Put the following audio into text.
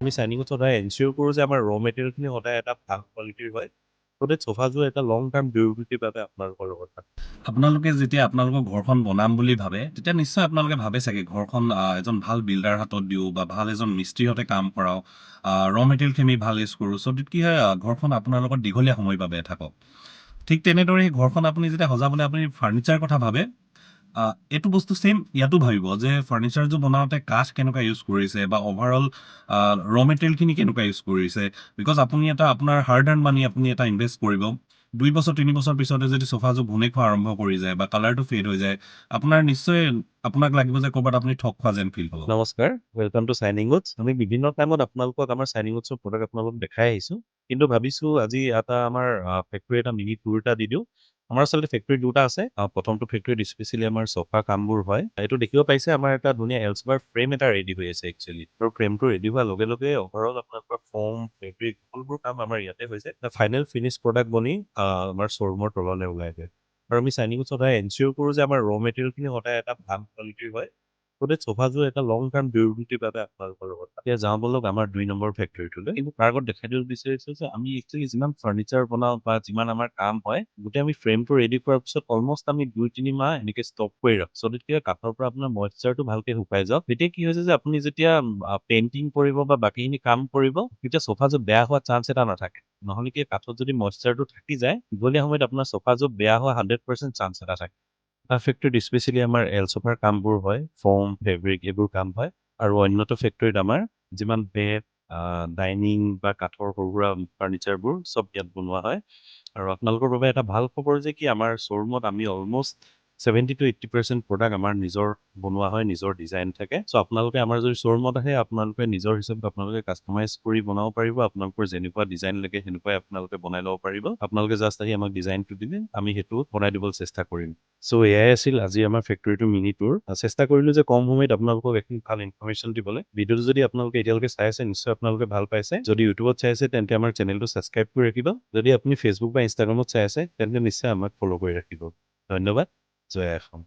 আমি চাইনিঙত সদায় এনচিঅ'ৰ কৰোঁ যে আমাৰ মেটেৰিয়েলখিনি সদায় এটা ভাল কোৱালিটিৰ হয়। গতিকে সোফাযোৰ এটা লং টাৰ্ম ডিউৰেবিলিটিৰ বাবে আপোনালোকৰ লগত থাকে। আপোনালোকে যেতিয়া আপোনালোকৰ ঘৰখন বনাম বুলি ভাবে, তেতিয়া নিশ্চয় আপোনালোকে ভাবে চাগে ঘৰখন এজন ভাল বিল্ডাৰ হাতত দিওঁ বা ভাল এজন মিস্ত্ৰীৰ হাতে কাম কৰাওঁ, মেটেৰিয়েলখিনি ভাল ইউজ কৰোঁ। চ' তেতিয়া কি হয়, ঘৰখন আপোনাৰ লগত দীঘলীয়া সময় বাবে থাকক। ঠিক তেনেদৰে সেই ঘৰখন আপুনি যেতিয়া সজাবলৈ আপুনি ফাৰ্নিচাৰ কথা ভাবে, এইটো বস্তু ছেইম ইয়াতো ভাবিব যে ফাৰ্নিচাৰযোৰ বনাওঁতে কাঠ কেনেকুৱা ইউজ কৰিছে বা অভাৰঅল মেটেৰিয়েলখিনি কেনেকুৱা ইউজ কৰিছে। বিকজ আপুনি এটা আপোনাৰ হাৰ্ড আৰ্ণ মানি আপুনি এটা ইনভেষ্ট কৰিব। 2 বছৰ 3 বছৰ পিছতে যদি সোফাযোৰ ঘূনে খোৱা আৰম্ভ কৰি যায় বা কালাৰটো ফেড হৈ যায়, আপোনাৰ নিশ্চয় আপোনাক লাগিব যে ক'ৰবাত আপুনি ঠগ খোৱা যেন ফিল হ'ব। নমস্কাৰ, ৱেলকাম টু চাইনিঙুডছ। আমি বিভিন্ন টাইমত আপোনালোকক আমাৰ চাইনিঙুডছৰ প্ৰডাক্ট আপোনালোকক দেখাই আহিছোঁ। কিন্তু ভাবিছোঁ আজি এটা আমাৰ ফেক্টৰী এটা মিনি টুৰ এটা দি দিওঁ। আমাৰ আচলতে ফেক্টৰী দুটা আছে। প্ৰথমটো ফেক্টৰীত স্পেচিয়েলি আমাৰ চফা কামবোৰ হয়। এইটো দেখিব পাইছে আমাৰ এটা ধুনীয়া এলচবাৰ ফ্ৰেম এটা ৰেডি হৈ আছে একচুৱেলি। আৰু ফ্ৰেমটো ৰেডি হোৱাৰ লগে লগে অভাৰঅল আপোনালোকৰ ফৰ্ম, ফেব্ৰিক সকলোবোৰ কাম আমাৰ ইয়াতে হৈছে। ফাইনেল ফিনিছ প্ৰডাক্ট বনি আমাৰ শ্ব'ৰুমৰ তললৈ ওলাই যায়। আৰু আমি চাইনিঙত সদায় এনচিঅ'ৰ কৰোঁ যে আমাৰ মেটেৰিয়েলখিনি সদায় এটা ভাল কোৱালিটিৰ হয়। গতিকে সোফাযোৰ এটা লং টাৰ্ম ডিউৰেবিলিটিৰ বাবে আপোনালোকৰ লগত। এতিয়া যাওঁ বলক আমাৰ 2 নম্বৰ ফেক্টৰীটোলৈ। কিন্তু তাৰ আগত দেখাই দিব বিচাৰিছোঁ যে আমি একচুৱেলি যিমান ফাৰ্নিচাৰ বনাওঁ বা যিমান আমাৰ কাম হয়, গোটেই আমি ফ্ৰেমটো ৰেডি কৰাৰ পিছত অলমষ্ট আমি 2-3 মাহ এনেকে ষ্টক কৰি ৰাখোঁ। চ' তেতিয়া কাঠৰ পৰা আপোনাৰ মইশ্চাৰটো ভালকে শুকাই যাওক। তেতিয়া কি হৈছে যে আপুনি যেতিয়া পেইণ্টিং কৰিব বা বাকীখিনি কাম কৰিব, তেতিয়া সোফাযোৰ বেয়া হোৱাৰ চান্স এটা নাথাকে। নহ'লে কি কাঠত যদি মইশ্চাৰটো থাকি যায়, দীঘলীয়া সময়ত আপোনাৰ সোফাযোৰ বেয়া হোৱা 100% চান্স এটা থাকে। ফেক্টৰীত স্পেচিয়েলি আমাৰ এলচোফাৰ কামবোৰ হয়, ফৰ্ম, ফেব্ৰিক এইবোৰ কাম হয়। আৰু অন্যটো ফেক্টৰীত আমাৰ যিমান বেড, ডাইনিং বা কাঠৰ সৰু-সুৰা ফাৰ্নিচাৰবোৰ চব ইয়াত বনোৱা হয়। আৰু আপোনালোকৰ বাবে এটা ভাল খবৰ যে কি আমাৰ শ্ব'ৰুমত আমি অলমষ্ট 70-80% প্ৰডাক্ট আমাৰ নিজৰ বনোৱা হয়, নিজৰ ডিজাইন থাকে। চ' আপোনালোকে আমাৰ যদি শ্ব'ৰুমত আহে, আপোনালোকে নিজৰ হিচাপে আপোনালোকে কাষ্টমাইজ কৰি বনাব পাৰিব। আপোনালোকৰ যেনেকুৱা ডিজাইন লাগে সেনেকুৱাই আপোনালোকে বনাই ল'ব পাৰিব। আপোনালোকে জাষ্ট আহি আমাক ডিজাইনটো দিলে আমি সেইটো বনাই দিবলৈ চেষ্টা কৰিম। চ' এয়াই আছিল আজি আমাৰ ফেক্টৰীটো মিনি টুৰ। চেষ্টা কৰিলোঁ যে কম সময়ত আপোনালোকক এখন ভাল ইনফৰমেশ্যন দিবলৈ। ভিডিঅ'টো যদি আপোনালোকে এতিয়ালৈকে চাই আছে, নিশ্চয় আপোনালোকে ভাল পাইছে। যদি ইউটিউবত চাই আছে, তেন্তে আমাৰ চেনেলটো ছাবস্ক্ৰাইব কৰি ৰাখিব। যদি আপুনি ফেচবুক বা ইনষ্টাগ্ৰামত চাই আছে, তেন্তে নিশ্চয় আমাক ফ'ল' কৰি ৰাখিব। ধন্যবাদ। জয় অসম।